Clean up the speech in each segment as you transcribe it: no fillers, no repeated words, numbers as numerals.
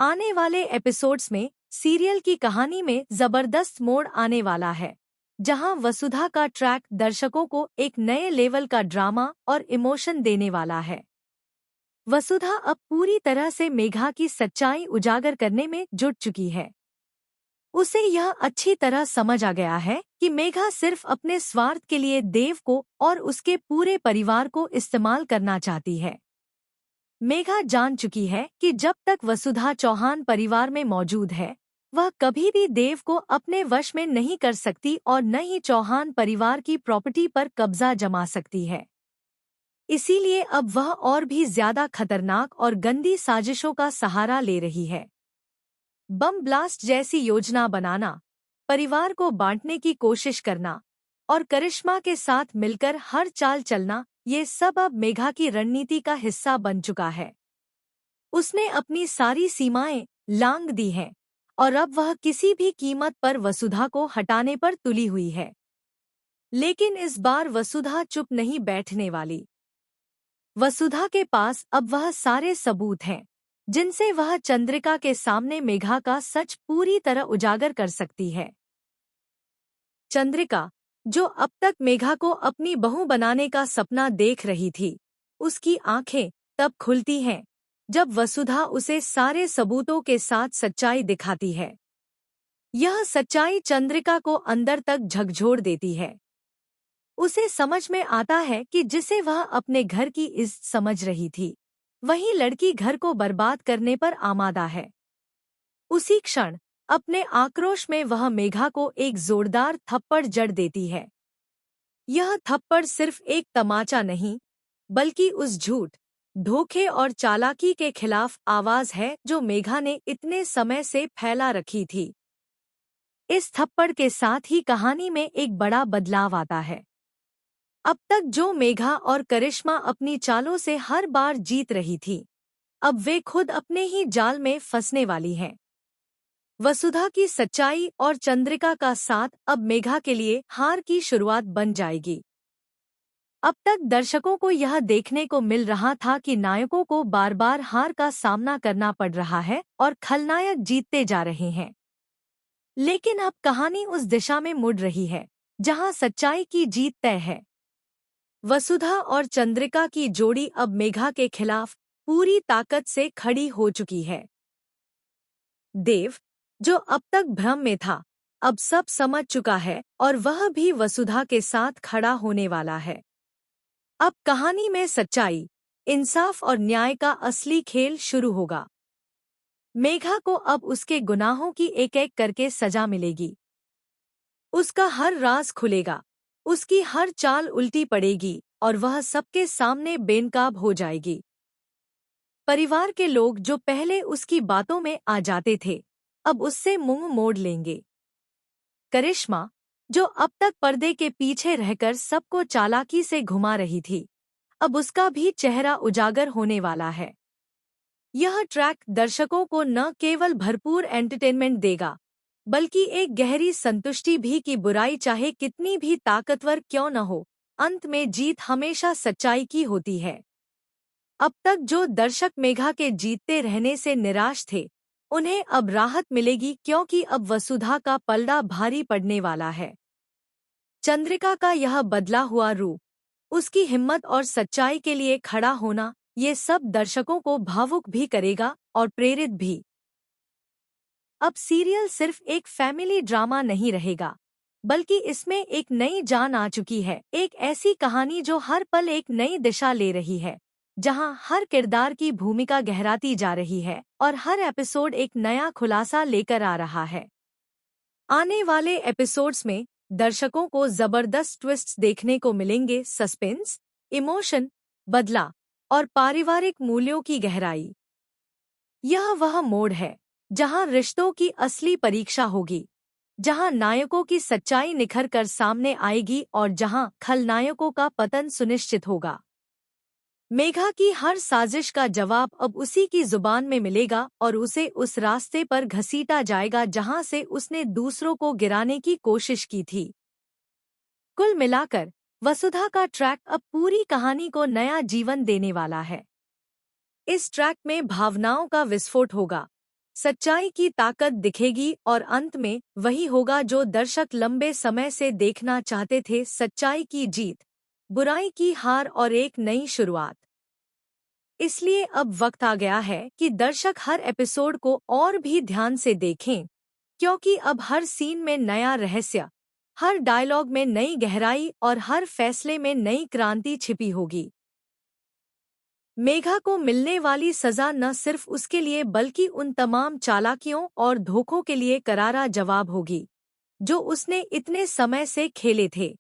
आने वाले एपिसोड्स में सीरियल की कहानी में जबरदस्त मोड़ आने वाला है, जहां वसुधा का ट्रैक दर्शकों को एक नए लेवल का ड्रामा और इमोशन देने वाला है। वसुधा अब पूरी तरह से मेघा की सच्चाई उजागर करने में जुट चुकी है। उसे यह अच्छी तरह समझ आ गया है कि मेघा सिर्फ अपने स्वार्थ के लिए देव को और उसके पूरे परिवार को इस्तेमाल करना चाहती है। मेघा जान चुकी है कि जब तक वसुधा चौहान परिवार में मौजूद है, वह कभी भी देव को अपने वश में नहीं कर सकती और न ही चौहान परिवार की प्रॉपर्टी पर कब्जा जमा सकती है। इसीलिए अब वह और भी ज्यादा खतरनाक और गंदी साजिशों का सहारा ले रही है। बम ब्लास्ट जैसी योजना बनाना, परिवार को बांटने की कोशिश करना और करिश्मा के साथ मिलकर हर चाल चलना, ये सब अब मेघा की रणनीति का हिस्सा बन चुका है। उसने अपनी सारी सीमाएं लांघ दी हैं और अब वह किसी भी कीमत पर वसुधा को हटाने पर तुली हुई है। लेकिन इस बार वसुधा चुप नहीं बैठने वाली। वसुधा के पास अब वह सारे सबूत हैं जिनसे वह चंद्रिका के सामने मेघा का सच पूरी तरह उजागर कर सकती है। चंद्रिका, जो अब तक मेघा को अपनी बहू बनाने का सपना देख रही थी, उसकी आंखें तब खुलती हैं जब वसुधा उसे सारे सबूतों के साथ सच्चाई दिखाती है। यह सच्चाई चंद्रिका को अंदर तक झकझोर देती है। उसे समझ में आता है कि जिसे वह अपने घर की इज्जत समझ रही थी, वही लड़की घर को बर्बाद करने पर आमादा है। उसी क्षण अपने आक्रोश में वह मेघा को एक जोरदार थप्पड़ जड़ देती है। यह थप्पड़ सिर्फ एक तमाचा नहीं, बल्कि उस झूठ, धोखे और चालाकी के खिलाफ आवाज है जो मेघा ने इतने समय से फैला रखी थी। इस थप्पड़ के साथ ही कहानी में एक बड़ा बदलाव आता है। अब तक जो मेघा और करिश्मा अपनी चालों से हर बार जीत रही थी, अब वे खुद अपने ही जाल में फंसने वाली हैं। वसुधा की सच्चाई और चंद्रिका का साथ अब मेघा के लिए हार की शुरुआत बन जाएगी। अब तक दर्शकों को यह देखने को मिल रहा था कि नायकों को बार बार हार का सामना करना पड़ रहा है और खलनायक जीतते जा रहे हैं। लेकिन अब कहानी उस दिशा में मुड़ रही है जहां सच्चाई की जीत तय है। वसुधा और चंद्रिका की जोड़ी अब मेघा के खिलाफ पूरी ताकत से खड़ी हो चुकी है। देव, जो अब तक भ्रम में था, अब सब समझ चुका है और वह भी वसुधा के साथ खड़ा होने वाला है। अब कहानी में सच्चाई, इंसाफ और न्याय का असली खेल शुरू होगा। मेघा को अब उसके गुनाहों की एक-एक करके सजा मिलेगी। उसका हर राज खुलेगा, उसकी हर चाल उल्टी पड़ेगी और वह सबके सामने बेनकाब हो जाएगी। परिवार के लोग जो पहले उसकी बातों में आ जाते थे, अब उससे मुंह मोड़ लेंगे। करिश्मा, जो अब तक पर्दे के पीछे रहकर सबको चालाकी से घुमा रही थी, अब उसका भी चेहरा उजागर होने वाला है। यह ट्रैक दर्शकों को न केवल भरपूर एंटरटेनमेंट देगा, बल्कि एक गहरी संतुष्टि भी कि बुराई चाहे कितनी भी ताकतवर क्यों न हो, अंत में जीत हमेशा सच्चाई की होती है। अब तक जो दर्शक मेघा के जीतते रहने से निराश थे, उन्हें अब राहत मिलेगी क्योंकि अब वसुधा का पलड़ा भारी पड़ने वाला है। चंद्रिका का यह बदला हुआ रूप, उसकी हिम्मत और सच्चाई के लिए खड़ा होना, ये सब दर्शकों को भावुक भी करेगा और प्रेरित भी। अब सीरियल सिर्फ एक फैमिली ड्रामा नहीं रहेगा, बल्कि इसमें एक नई जान आ चुकी है। एक ऐसी कहानी जो हर पल एक नई दिशा ले रही है, जहां हर किरदार की भूमिका गहराती जा रही है और हर एपिसोड एक नया खुलासा लेकर आ रहा है। आने वाले एपिसोड्स में दर्शकों को जबरदस्त ट्विस्ट्स देखने को मिलेंगे। सस्पेंस, इमोशन, बदला और पारिवारिक मूल्यों की गहराई। यह वह मोड़ है जहां रिश्तों की असली परीक्षा होगी, जहां नायकों की सच्चाई निखर कर सामने आएगी और जहां खलनायकों का पतन सुनिश्चित होगा। मेघा की हर साजिश का जवाब अब उसी की जुबान में मिलेगा और उसे उस रास्ते पर घसीटा जाएगा जहां से उसने दूसरों को गिराने की कोशिश की थी। कुल मिलाकर वसुधा का ट्रैक अब पूरी कहानी को नया जीवन देने वाला है। इस ट्रैक में भावनाओं का विस्फोट होगा, सच्चाई की ताकत दिखेगी और अंत में वही होगा जो दर्शक लंबे समय से देखना चाहते थे, सच्चाई की जीत, बुराई की हार और एक नई शुरुआत। इसलिए अब वक्त आ गया है कि दर्शक हर एपिसोड को और भी ध्यान से देखें, क्योंकि अब हर सीन में नया रहस्य, हर डायलॉग में नई गहराई और हर फैसले में नई क्रांति छिपी होगी। मेघा को मिलने वाली सजा न सिर्फ उसके लिए बल्कि उन तमाम चालाकियों और धोखों के लिए करारा जवाब होगी जो उसने इतने समय से खेले थे।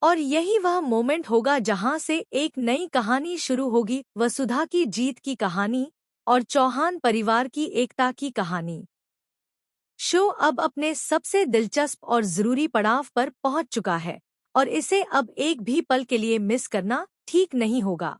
और यही वह मोमेंट होगा जहां से एक नई कहानी शुरू होगी, वसुधा की जीत की कहानी और चौहान परिवार की एकता की कहानी। शो अब अपने सबसे दिलचस्प और जरूरी पड़ाव पर पहुंच चुका है और इसे अब एक भी पल के लिए मिस करना ठीक नहीं होगा।